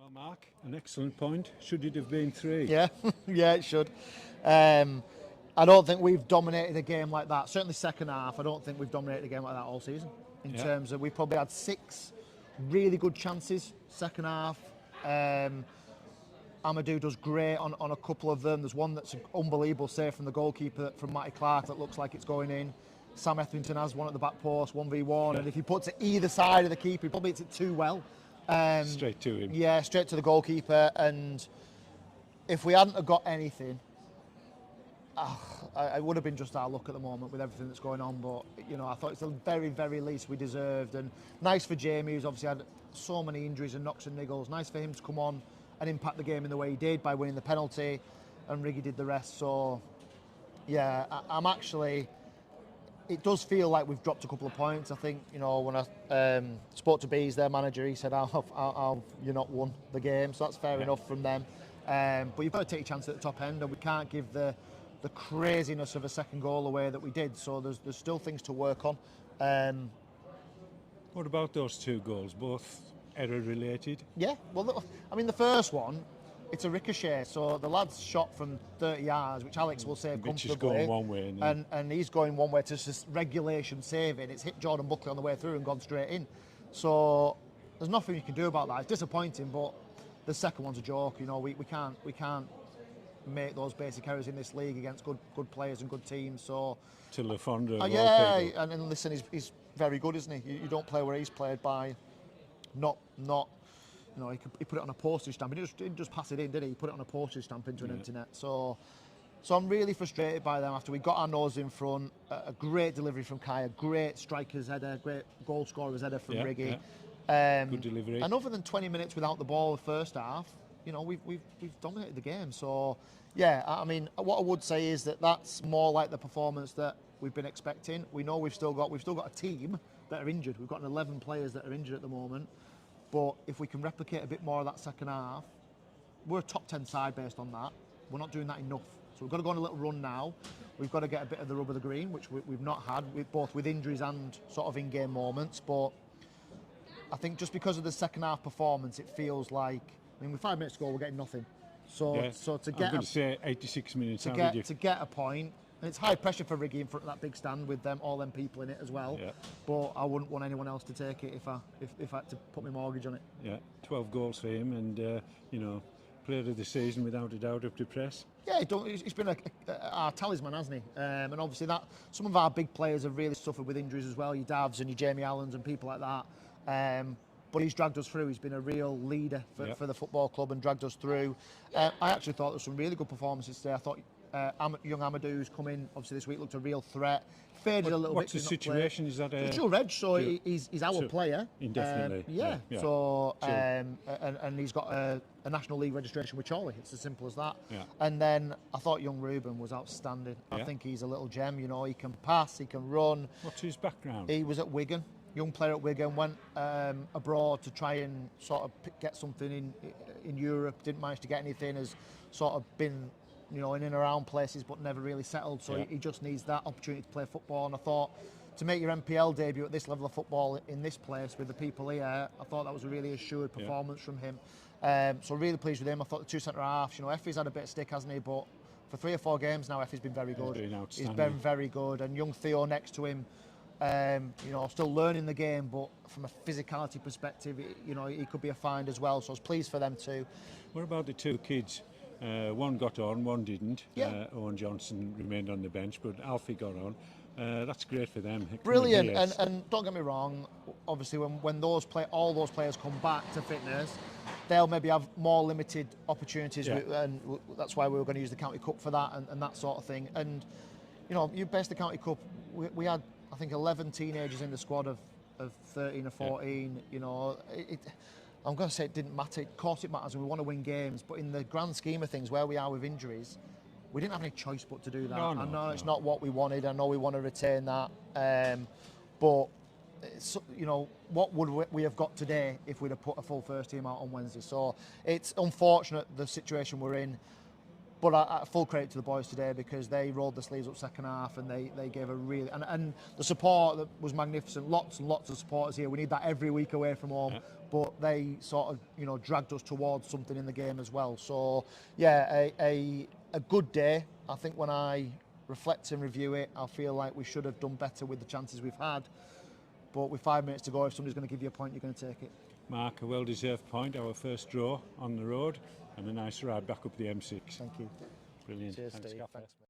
Well, Mark, an excellent point. Should it have been 3? Yeah, yeah, it should. I don't think we've dominated a game like that. Certainly second half, I don't think we've dominated a game like that all season. In terms of, we've probably had 6 really good chances second half. Amadou does great on a couple of them. There's one that's an unbelievable save from the goalkeeper, from Matty Clark, that looks like it's going in. Sam Etherington has one at the back post, 1v1, and if he puts it either side of the keeper, he probably hits it too well. Straight to him. Yeah, straight to the goalkeeper. And if we hadn't have got anything, it would have been just our luck at the moment with everything that's going on. But, you know, I thought it's the very, very least we deserved. And nice for Jamie, who's obviously had so many injuries and knocks and niggles. Nice for him to come on and impact the game in the way he did by winning the penalty. And Riggy did the rest. So, yeah, I'm actually... It does feel like we've dropped a couple of points. I think, you know, when I spoke to Bees, their manager, he said, you're not won the game. So that's fair enough from them. But you've got to take a chance at the top end, and we can't give the craziness of a second goal away that we did. So there's still things to work on. What about those 2 goals? Both error related? Yeah, well, I mean, the first one, it's a ricochet, so the lad's shot from 30 yards, which Alex will save comfortably. Which is going one way. And he's going one way to just regulation saving. It's hit Jordan Buckley on the way through and gone straight in. So there's nothing you can do about that. It's disappointing, but the second one's a joke. You know, we can't make those basic errors in this league against good players and good teams. So to Lafonda. And listen, he's very good, isn't he? You don't play where he's played by not. You know, he put it on a postage stamp. He didn't just pass it in, did he? He put it on a postage stamp into an empty net. So I'm really frustrated by them after we got our nose in front. A great delivery from Kai, a great striker's header, great goal scorer's header from Riggy. Good delivery. And other than 20 minutes without the ball the first half, you know, we've dominated the game. So yeah, I mean, what I would say is that's more like the performance that we've been expecting. We know we've still got a team that are injured. We've got 11 players that are injured at the moment. But if we can replicate a bit more of that second half, we're a top 10 side based on that. We're not doing that enough. So we've got to go on a little run now. We've got to get a bit of the rub of the green, which we've not had, both with injuries and sort of in-game moments. But I think just because of the second half performance, it feels like, I mean, with 5 minutes to go, we're getting nothing. So to get... I'm going to say 86 minutes. To get a point, and it's high pressure for Riggy in front of that big stand with all them people in it as well. Yeah. But I wouldn't want anyone else to take it if I had to put my mortgage on it. Yeah, 12 goals for him, and you know, player of the season without a doubt up to press. Yeah, he's been our talisman, hasn't he? And obviously that some of our big players have really suffered with injuries as well. Your Davs and your Jamie Allens and people like that. But he's dragged us through. He's been a real leader for the football club and dragged us through. I actually thought there were some really good performances today. I thought young Amadou, who's come in obviously this week, looked a real threat. Faded a little bit. What's the situation? Is that a dual reg? So he's our player. Indefinitely. Yeah. So and he's got a National League registration with Chorley. It's as simple as that. Yeah. And then I thought young Ruben was outstanding. Yeah. I think he's a little gem. You know, he can pass, he can run. What's his background? He was at Wigan. Young player at Wigan, went abroad to try and sort of get something in Europe. Didn't manage to get anything. Has sort of been, you know, in and around places, but never really settled. So he just needs that opportunity to play football. And I thought, to make your MPL debut at this level of football in this place with the people here, I thought that was a really assured performance from him. So really pleased with him. I thought the 2 centre halves, you know, Effie's had a bit of stick, hasn't he? But for 3 or 4 games now, Effie's been very good. He's been very good. And young Theo next to him, you know, still learning the game, but from a physicality perspective, you know, he could be a find as well. So I was pleased for them too. What about the 2 kids? One got on, one didn't. Yeah. Owen Johnson remained on the bench, but Alfie got on. That's great for them. Brilliant, and don't get me wrong. Obviously, when all those players come back to fitness, they'll maybe have more limited opportunities, and that's why we were going to use the County Cup for that and that sort of thing. And you know, you base the County Cup. We had, I think, 11 teenagers in the squad of 13 or 14. You know, I'm going to say it didn't matter. Of course it matters, and we want to win games. But in the grand scheme of things, where we are with injuries, we didn't have any choice but to do that. I know it's not what we wanted. I know we want to retain that. But, you know, what would we have got today if we'd have put a full first team out on Wednesday? So it's unfortunate, the situation we're in. But full credit to the boys today, because they rolled the sleeves up second half, and they gave a really, and the support that was magnificent. Lots and lots of supporters here. We need that every week away from home. Yeah. But they sort of, you know, dragged us towards something in the game as well. So yeah, a good day. I think when I reflect and review it, I feel like we should have done better with the chances we've had. But with 5 minutes to go, if somebody's going to give you a point, you're going to take it. Mark, a well-deserved point. Our first draw on the road, and a nice ride back up the M6. Thank you. Brilliant. Cheers, Thanks, Steve. Gaffer. Thanks, mate.